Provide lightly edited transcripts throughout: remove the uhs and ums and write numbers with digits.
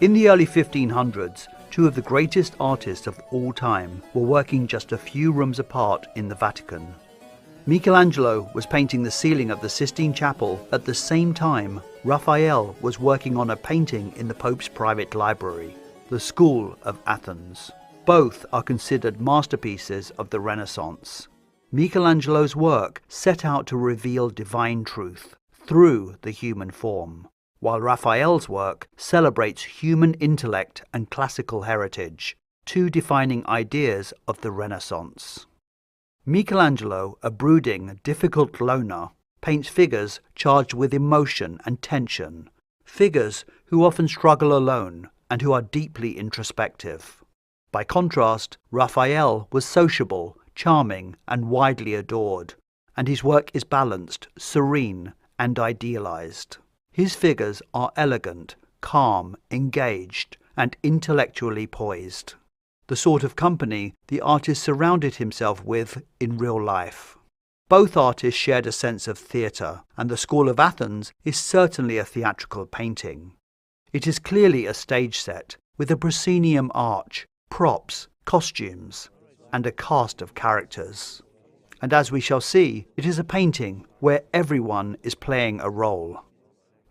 In the early 1500s, two of the greatest artists of all time were working just a few rooms apart in the Vatican. Michelangelo was painting the ceiling of the Sistine Chapel at the same time Raphael was working on a painting in the Pope's private library, the School of Athens. Both are considered masterpieces of the Renaissance. Michelangelo's work set out to reveal divine truth through the human form, while Raphael's work celebrates human intellect and classical heritage, two defining ideas of the Renaissance. Michelangelo, a brooding, difficult loner, paints figures charged with emotion and tension, figures who often struggle alone and who are deeply introspective. By contrast, Raphael was sociable, charming, and widely adored, and his work is balanced, serene, and idealized. His figures are elegant, calm, engaged, and intellectually poised, the sort of company the artist surrounded himself with in real life. Both artists shared a sense of theatre, and the School of Athens is certainly a theatrical painting. It is clearly a stage set, with a proscenium arch, props, costumes, and a cast of characters. And as we shall see, it is a painting where everyone is playing a role.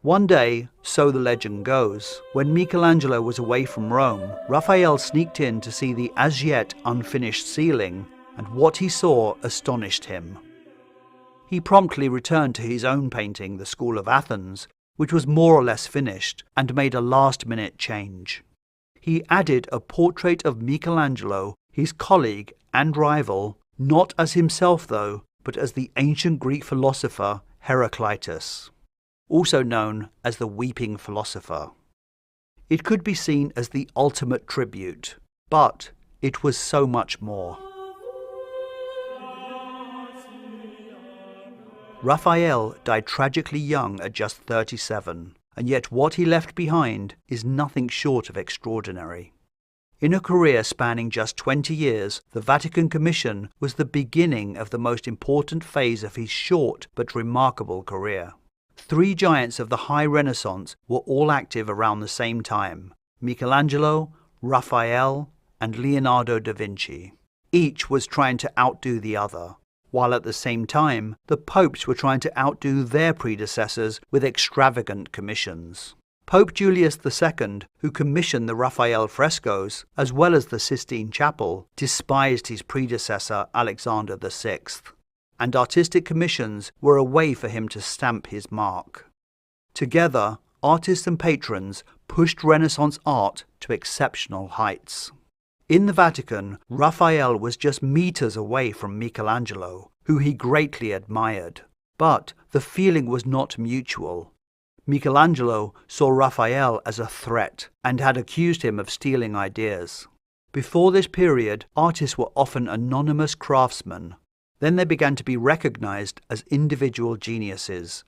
One day, so the legend goes, when Michelangelo was away from Rome, Raphael sneaked in to see the as yet unfinished ceiling, and what he saw astonished him. He promptly returned to his own painting, the School of Athens, which was more or less finished, and made a last-minute change. He added a portrait of Michelangelo, his colleague and rival, not as himself though, but as the ancient Greek philosopher Heraclitus, also known as the Weeping Philosopher. It could be seen as the ultimate tribute, but it was so much more. Raphael died tragically young at just 37, and yet what he left behind is nothing short of extraordinary. In a career spanning just 20 years, the Vatican Commission was the beginning of the most important phase of his short but remarkable career. Three giants of the High Renaissance were all active around the same time: Michelangelo, Raphael, and Leonardo da Vinci. Each was trying to outdo the other, while at the same time the popes were trying to outdo their predecessors with extravagant commissions. Pope Julius II, who commissioned the Raphael frescoes, as well as the Sistine Chapel, despised his predecessor Alexander VI, and artistic commissions were a way for him to stamp his mark. Together, artists and patrons pushed Renaissance art to exceptional heights. In the Vatican, Raphael was just meters away from Michelangelo, who he greatly admired. But the feeling was not mutual. Michelangelo saw Raphael as a threat and had accused him of stealing ideas. Before this period, artists were often anonymous craftsmen. Then they began to be recognized as individual geniuses,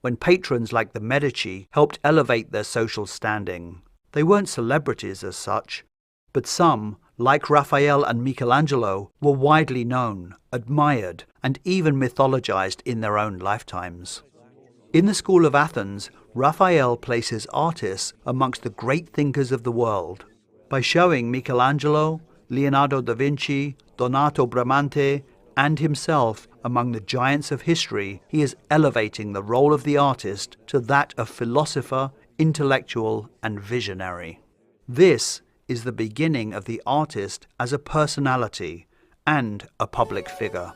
when patrons like the Medici helped elevate their social standing. They weren't celebrities as such, but some, like Raphael and Michelangelo, were widely known, admired, and even mythologized in their own lifetimes. In the School of Athens, Raphael places artists amongst the great thinkers of the world. By showing Michelangelo, Leonardo da Vinci, Donato Bramante, and himself among the giants of history, he is elevating the role of the artist to that of philosopher, intellectual, and visionary. This is the beginning of the artist as a personality and a public figure.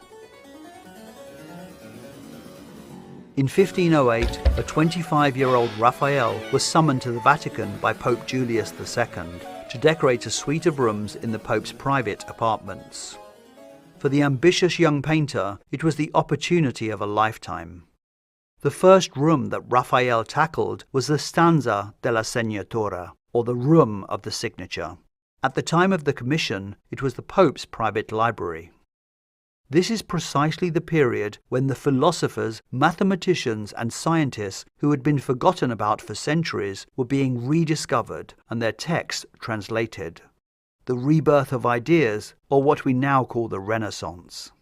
In 1508, a 25-year-old Raphael was summoned to the Vatican by Pope Julius II to decorate a suite of rooms in the Pope's private apartments. For the ambitious young painter, it was the opportunity of a lifetime. The first room that Raphael tackled was the Stanza della Segnatura, or the Room of the Signature. At the time of the commission, it was the Pope's private library. This is precisely the period when the philosophers, mathematicians, and scientists who had been forgotten about for centuries were being rediscovered and their texts translated. The rebirth of ideas, or what we now call the Renaissance.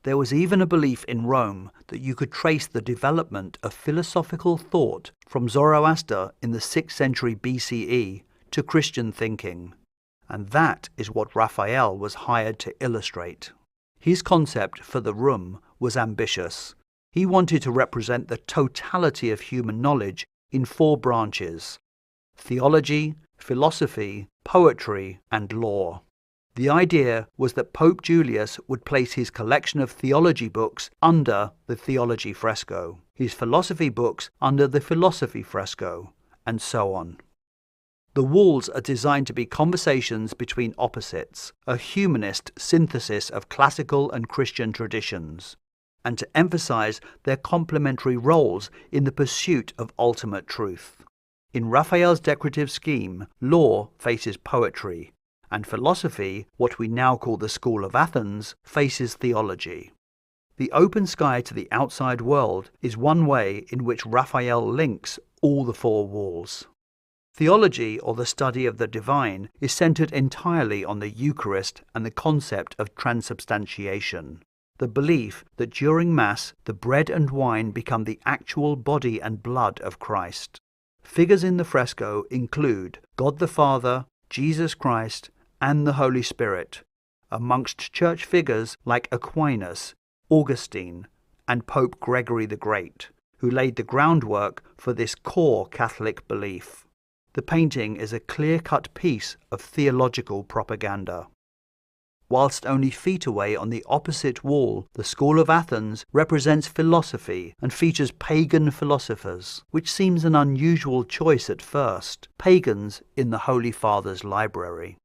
There was even a belief in Rome that you could trace the development of philosophical thought from Zoroaster in the 6th century BCE to Christian thinking. And that is what Raphael was hired to illustrate. His concept for the room was ambitious. He wanted to represent the totality of human knowledge in 4 branches: theology, philosophy, poetry, and law. The idea was that Pope Julius would place his collection of theology books under the theology fresco, his philosophy books under the philosophy fresco, and so on. The walls are designed to be conversations between opposites, a humanist synthesis of classical and Christian traditions, and to emphasize their complementary roles in the pursuit of ultimate truth. In Raphael's decorative scheme, law faces poetry, and philosophy, what we now call the School of Athens, faces theology. The open sky to the outside world is one way in which Raphael links all the 4 walls. Theology, or the study of the divine, is centered entirely on the Eucharist and the concept of transubstantiation, the belief that during Mass the bread and wine become the actual body and blood of Christ. Figures in the fresco include God the Father, Jesus Christ, and the Holy Spirit, amongst church figures like Aquinas, Augustine, and Pope Gregory the Great, who laid the groundwork for this core Catholic belief. The painting is a clear-cut piece of theological propaganda. Whilst only feet away on the opposite wall, the School of Athens represents philosophy and features pagan philosophers, which seems an unusual choice at first, pagans in the Holy Father's library.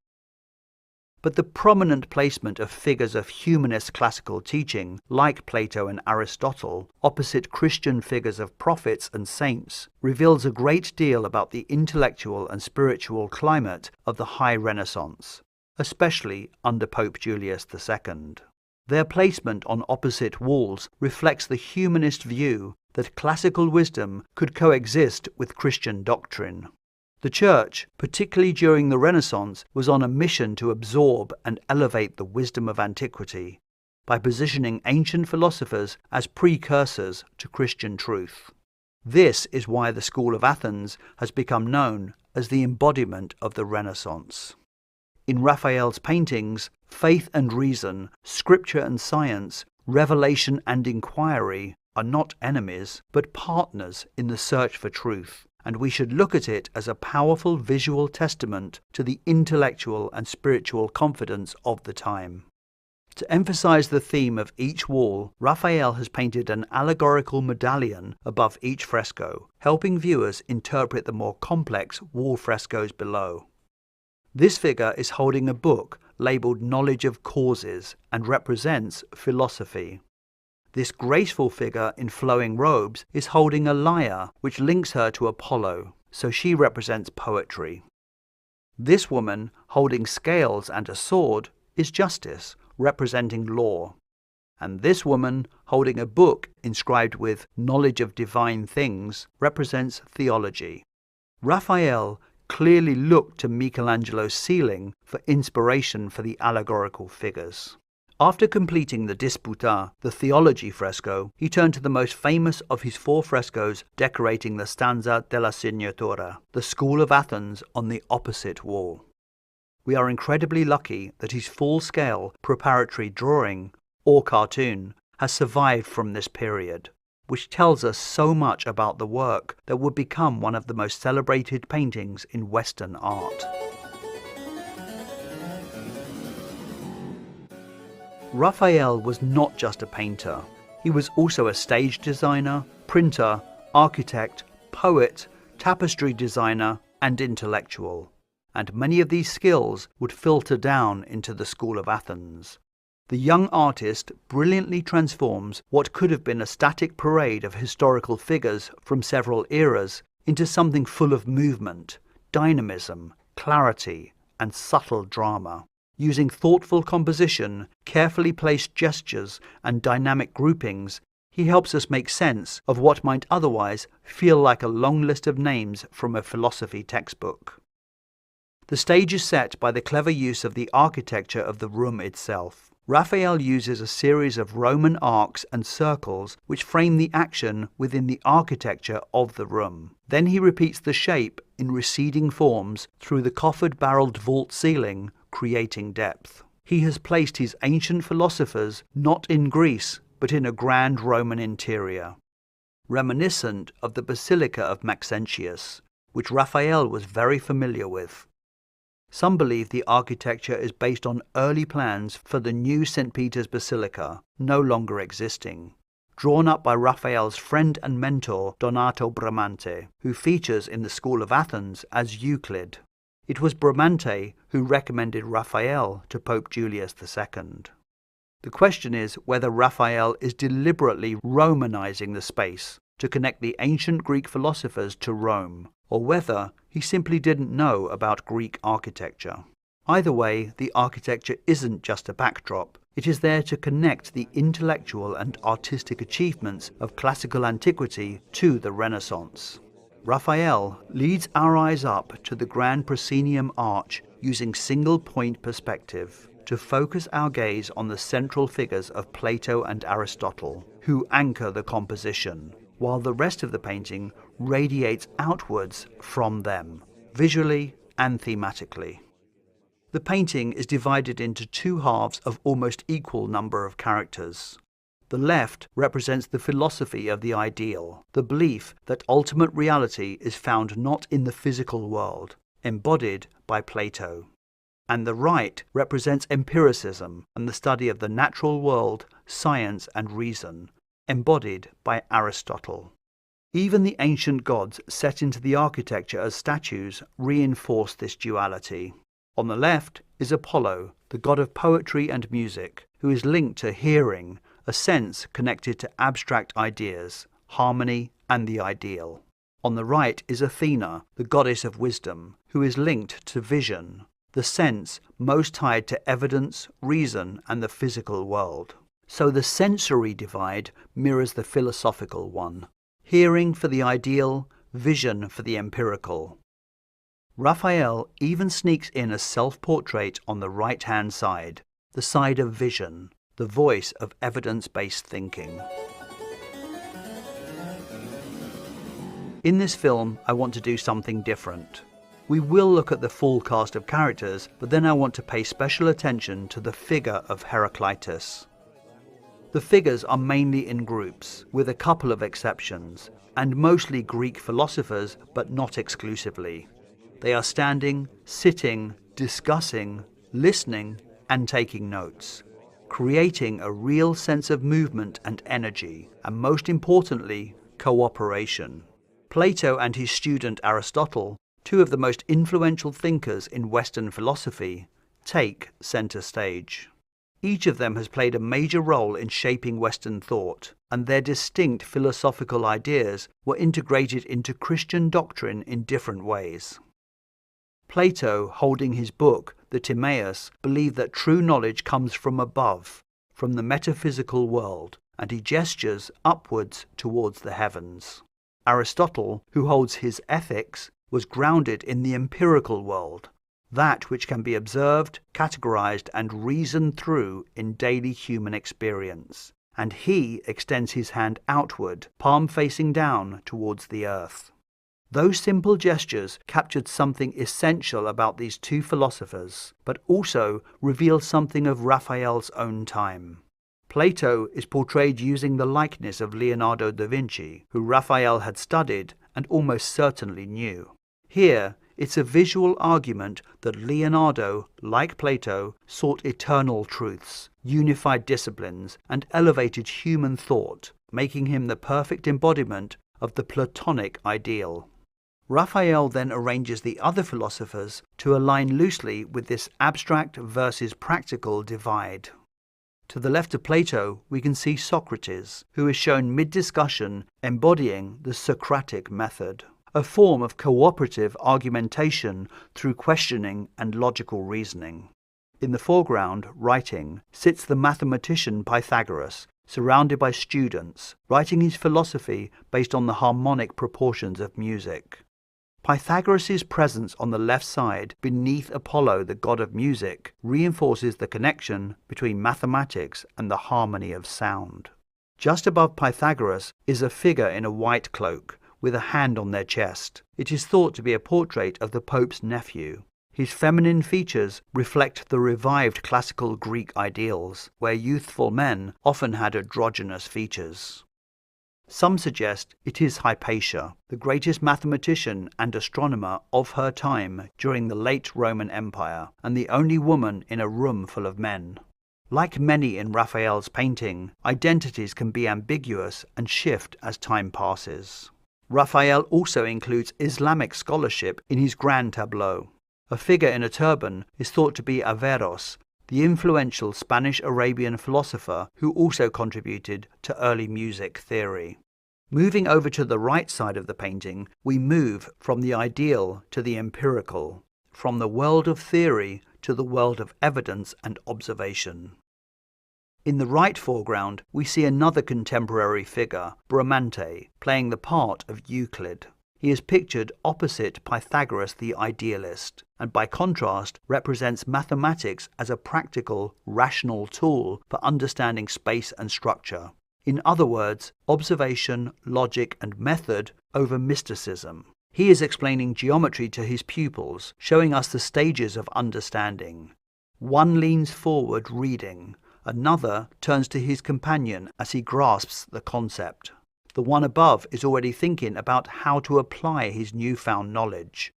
But the prominent placement of figures of humanist classical teaching, like Plato and Aristotle, opposite Christian figures of prophets and saints, reveals a great deal about the intellectual and spiritual climate of the High Renaissance, especially under Pope Julius II. Their placement on opposite walls reflects the humanist view that classical wisdom could coexist with Christian doctrine. The Church, particularly during the Renaissance, was on a mission to absorb and elevate the wisdom of antiquity by positioning ancient philosophers as precursors to Christian truth. This is why the School of Athens has become known as the embodiment of the Renaissance. In Raphael's paintings, faith and reason, scripture and science, revelation and inquiry are not enemies, but partners in the search for truth, and we should look at it as a powerful visual testament to the intellectual and spiritual confidence of the time. To emphasize the theme of each wall, Raphael has painted an allegorical medallion above each fresco, helping viewers interpret the more complex wall frescoes below. This figure is holding a book labelled Knowledge of Causes and represents philosophy. This graceful figure in flowing robes is holding a lyre, which links her to Apollo, so she represents poetry. This woman, holding scales and a sword, is Justice, representing law. And this woman, holding a book inscribed with Knowledge of Divine Things, represents theology. Raphael clearly looked to Michelangelo's ceiling for inspiration for the allegorical figures. After completing the Disputa, the theology fresco, he turned to the most famous of his 4 frescoes decorating the Stanza della Signatura, the School of Athens, on the opposite wall. We are incredibly lucky that his full-scale preparatory drawing, or cartoon, has survived from this period, which tells us so much about the work that would become one of the most celebrated paintings in Western art. Raphael was not just a painter. He was also a stage designer, printer, architect, poet, tapestry designer, and intellectual. And many of these skills would filter down into the School of Athens. The young artist brilliantly transforms what could have been a static parade of historical figures from several eras into something full of movement, dynamism, clarity, and subtle drama. Using thoughtful composition, carefully placed gestures, and dynamic groupings, he helps us make sense of what might otherwise feel like a long list of names from a philosophy textbook. The stage is set by the clever use of the architecture of the room itself. Raphael uses a series of Roman arcs and circles which frame the action within the architecture of the room. Then he repeats the shape in receding forms through the coffered-barreled vault ceiling, creating depth. He has placed his ancient philosophers not in Greece, but in a grand Roman interior, reminiscent of the Basilica of Maxentius, which Raphael was very familiar with. Some believe the architecture is based on early plans for the new St. Peter's Basilica, no longer existing, drawn up by Raphael's friend and mentor Donato Bramante, who features in the School of Athens as Euclid. It was Bramante who recommended Raphael to Pope Julius II. The question is whether Raphael is deliberately Romanizing the space to connect the ancient Greek philosophers to Rome, or whether he simply didn't know about Greek architecture. Either way, the architecture isn't just a backdrop. It is there to connect the intellectual and artistic achievements of classical antiquity to the Renaissance. Raphael leads our eyes up to the grand proscenium arch using single-point perspective to focus our gaze on the central figures of Plato and Aristotle, who anchor the composition, while the rest of the painting radiates outwards from them, visually and thematically. The painting is divided into two halves of almost equal number of characters. The left represents the philosophy of the ideal, the belief that ultimate reality is found not in the physical world, embodied by Plato. And the right represents empiricism and the study of the natural world, science and reason, embodied by Aristotle. Even the ancient gods set into the architecture as statues reinforce this duality. On the left is Apollo, the god of poetry and music, who is linked to hearing, a sense connected to abstract ideas, harmony and the ideal. On the right is Athena, the goddess of wisdom, who is linked to vision, the sense most tied to evidence, reason and the physical world. So the sensory divide mirrors the philosophical one. Hearing for the ideal, vision for the empirical. Raphael even sneaks in a self-portrait on the right-hand side, the side of vision, the voice of evidence-based thinking. In this film, I want to do something different. We will look at the full cast of characters, but then I want to pay special attention to the figure of Heraclitus. The figures are mainly in groups, with a couple of exceptions, and mostly Greek philosophers, but not exclusively. They are standing, sitting, discussing, listening, and taking notes, creating a real sense of movement and energy, and most importantly, cooperation. Plato and his student Aristotle, two of the most influential thinkers in Western philosophy, take center stage. Each of them has played a major role in shaping Western thought, and their distinct philosophical ideas were integrated into Christian doctrine in different ways. Plato, holding his book, the Timaeus, believed that true knowledge comes from above, from the metaphysical world, and he gestures upwards towards the heavens. Aristotle, who holds his Ethics, was grounded in the empirical world, that which can be observed, categorized and reasoned through in daily human experience, and he extends his hand outward, palm facing down towards the earth. Those simple gestures captured something essential about these two philosophers, but also reveal something of Raphael's own time. Plato is portrayed using the likeness of Leonardo da Vinci, who Raphael had studied and almost certainly knew. Here, it's a visual argument that Leonardo, like Plato, sought eternal truths, unified disciplines, and elevated human thought, making him the perfect embodiment of the Platonic ideal. Raphael then arranges the other philosophers to align loosely with this abstract versus practical divide. To the left of Plato, we can see Socrates, who is shown mid-discussion embodying the Socratic method, a form of cooperative argumentation through questioning and logical reasoning. In the foreground, writing, sits the mathematician Pythagoras, surrounded by students, writing his philosophy based on the harmonic proportions of music. Pythagoras' presence on the left side, beneath Apollo, the god of music, reinforces the connection between mathematics and the harmony of sound. Just above Pythagoras is a figure in a white cloak, with a hand on their chest. It is thought to be a portrait of the Pope's nephew. His feminine features reflect the revived classical Greek ideals, where youthful men often had androgynous features. Some suggest it is Hypatia, the greatest mathematician and astronomer of her time during the late Roman Empire, and the only woman in a room full of men. Like many in Raphael's painting, identities can be ambiguous and shift as time passes. Raphael also includes Islamic scholarship in his grand tableau. A figure in a turban is thought to be Averroes, the influential Spanish-Arabian philosopher who also contributed to early music theory. Moving over to the right side of the painting, we move from the ideal to the empirical, from the world of theory to the world of evidence and observation. In the right foreground, we see another contemporary figure, Bramante, playing the part of Euclid. He is pictured opposite Pythagoras the idealist, and by contrast represents mathematics as a practical, rational tool for understanding space and structure. In other words, observation, logic, and method over mysticism. He is explaining geometry to his pupils, showing us the stages of understanding. One leans forward reading, another turns to his companion as he grasps the concept. The one above is already thinking about how to apply his newfound knowledge.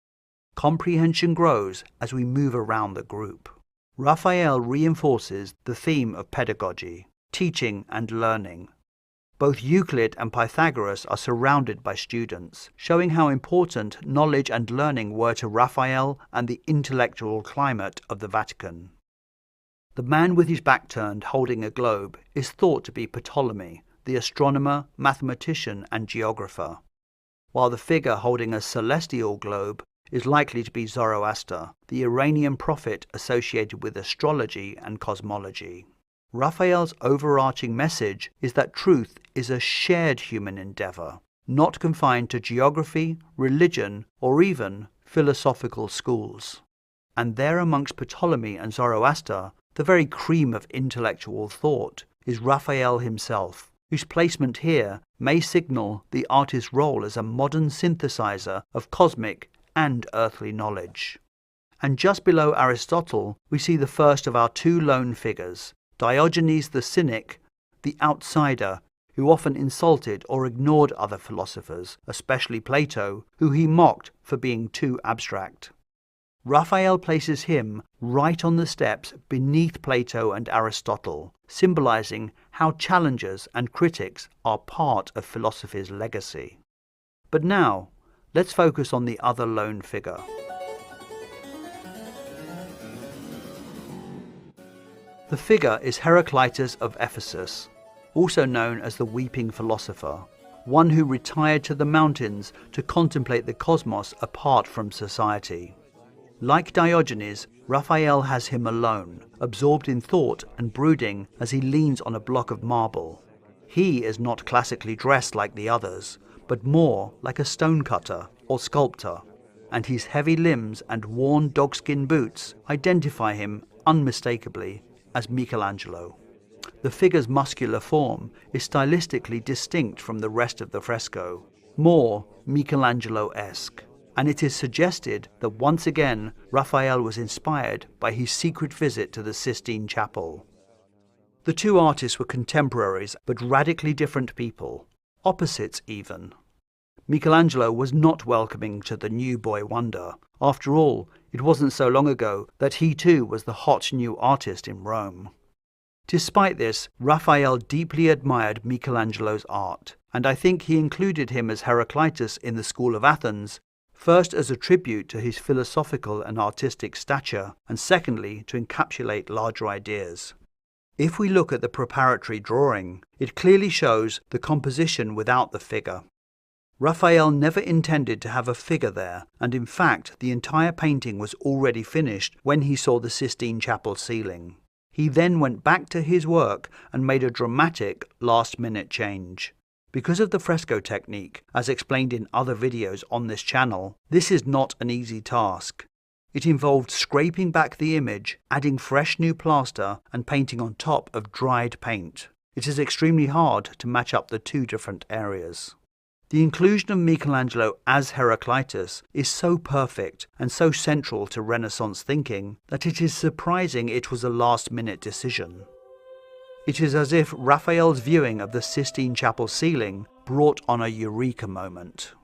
Comprehension grows as we move around the group. Raphael reinforces the theme of pedagogy, teaching and learning. Both Euclid and Pythagoras are surrounded by students, showing how important knowledge and learning were to Raphael and the intellectual climate of the Vatican. The man with his back turned holding a globe is thought to be Ptolemy, the astronomer, mathematician and geographer, while the figure holding a celestial globe is likely to be Zoroaster, the Iranian prophet associated with astrology and cosmology. Raphael's overarching message is that truth is a shared human endeavour, not confined to geography, religion, or even philosophical schools. And there amongst Ptolemy and Zoroaster, the very cream of intellectual thought, is Raphael himself, whose placement here may signal the artist's role as a modern synthesizer of cosmic and earthly knowledge. And just below Aristotle, we see the first of our two lone figures, Diogenes the cynic, the outsider, who often insulted or ignored other philosophers, especially Plato, who he mocked for being too abstract. Raphael places him right on the steps beneath Plato and Aristotle, symbolizing how challengers and critics are part of philosophy's legacy. But now, let's focus on the other lone figure. The figure is Heraclitus of Ephesus, also known as the weeping philosopher, one who retired to the mountains to contemplate the cosmos apart from society. Like Diogenes, Raphael has him alone, absorbed in thought and brooding as he leans on a block of marble. He is not classically dressed like the others, but more like a stonecutter or sculptor, and his heavy limbs and worn dogskin boots identify him unmistakably as Michelangelo. The figure's muscular form is stylistically distinct from the rest of the fresco, more Michelangelo-esque, and it is suggested that once again Raphael was inspired by his secret visit to the Sistine Chapel. The two artists were contemporaries but radically different people, opposites even. Michelangelo was not welcoming to the new boy wonder. After all, it wasn't so long ago that he too was the hot new artist in Rome. Despite this, Raphael deeply admired Michelangelo's art, and I think he included him as Heraclitus in the school of Athens, first as a tribute to his philosophical and artistic stature, and secondly to encapsulate larger ideas. If we look at the preparatory drawing, it clearly shows the composition without the figure. Raphael never intended to have a figure there, and in fact the entire painting was already finished when he saw the Sistine Chapel ceiling. He then went back to his work and made a dramatic last-minute change. Because of the fresco technique, as explained in other videos on this channel, this is not an easy task. It involved scraping back the image, adding fresh new plaster, and painting on top of dried paint. It is extremely hard to match up the two different areas. The inclusion of Michelangelo as Heraclitus is so perfect and so central to Renaissance thinking that it is surprising it was a last-minute decision. It is as if Raphael's viewing of the Sistine Chapel ceiling brought on a eureka moment.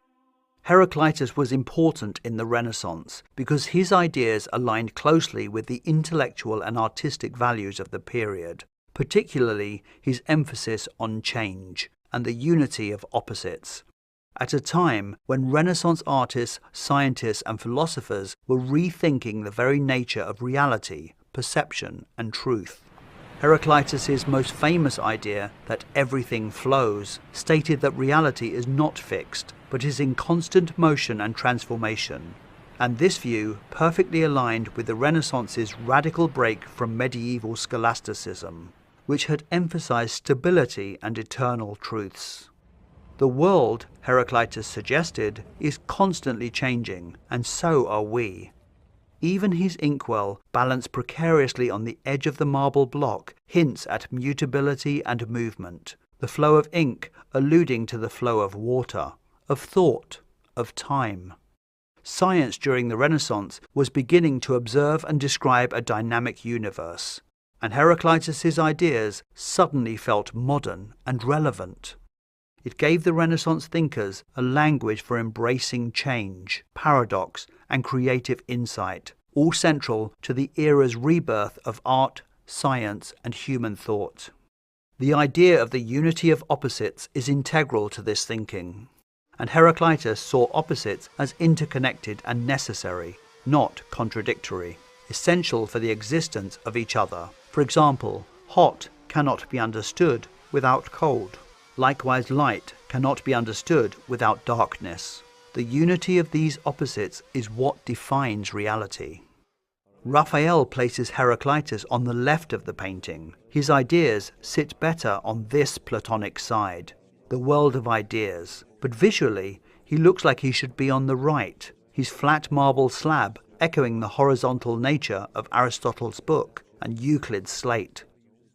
Heraclitus was important in the Renaissance because his ideas aligned closely with the intellectual and artistic values of the period, particularly his emphasis on change and the unity of opposites, at a time when Renaissance artists, scientists and philosophers were rethinking the very nature of reality, perception and truth. Heraclitus's most famous idea, that everything flows, stated that reality is not fixed, but is in constant motion and transformation. And this view perfectly aligned with the Renaissance's radical break from medieval scholasticism, which had emphasized stability and eternal truths. The world, Heraclitus suggested, is constantly changing, and so are we. Even his inkwell, balanced precariously on the edge of the marble block, hints at mutability and movement, the flow of ink alluding to the flow of water, of thought, of time. Science during the Renaissance was beginning to observe and describe a dynamic universe, and Heraclitus's ideas suddenly felt modern and relevant. It gave the Renaissance thinkers a language for embracing change, paradox, and creative insight, all central to the era's rebirth of art, science, and human thought. The idea of the unity of opposites is integral to this thinking, and Heraclitus saw opposites as interconnected and necessary, not contradictory, essential for the existence of each other. For example, hot cannot be understood without cold. Likewise, light cannot be understood without darkness. The unity of these opposites is what defines reality. Raphael places Heraclitus on the left of the painting. His ideas sit better on this Platonic side, the world of ideas, but visually he looks like he should be on the right, his flat marble slab echoing the horizontal nature of Aristotle's book and Euclid's slate,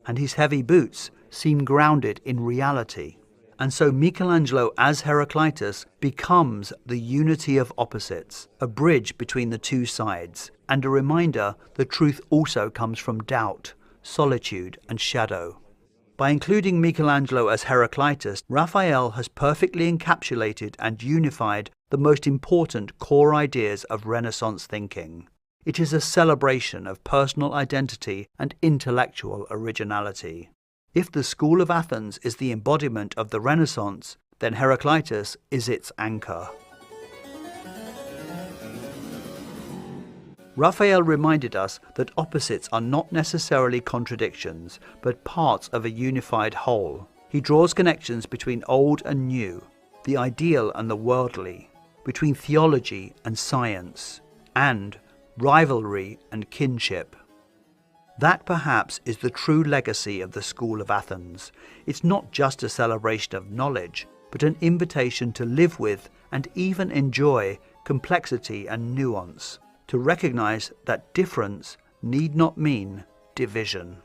and his heavy boots seem grounded in reality. And so Michelangelo as Heraclitus becomes the unity of opposites, a bridge between the two sides, and a reminder the truth also comes from doubt, solitude and shadow. By including Michelangelo as Heraclitus, Raphael has perfectly encapsulated and unified the most important core ideas of Renaissance thinking. It is a celebration of personal identity and intellectual originality. If the School of Athens is the embodiment of the Renaissance, then Heraclitus is its anchor. Raphael reminded us that opposites are not necessarily contradictions, but parts of a unified whole. He draws connections between old and new, the ideal and the worldly, between theology and science, and rivalry and kinship. That perhaps is the true legacy of the School of Athens. It's not just a celebration of knowledge, but an invitation to live with and even enjoy complexity and nuance, to recognize that difference need not mean division.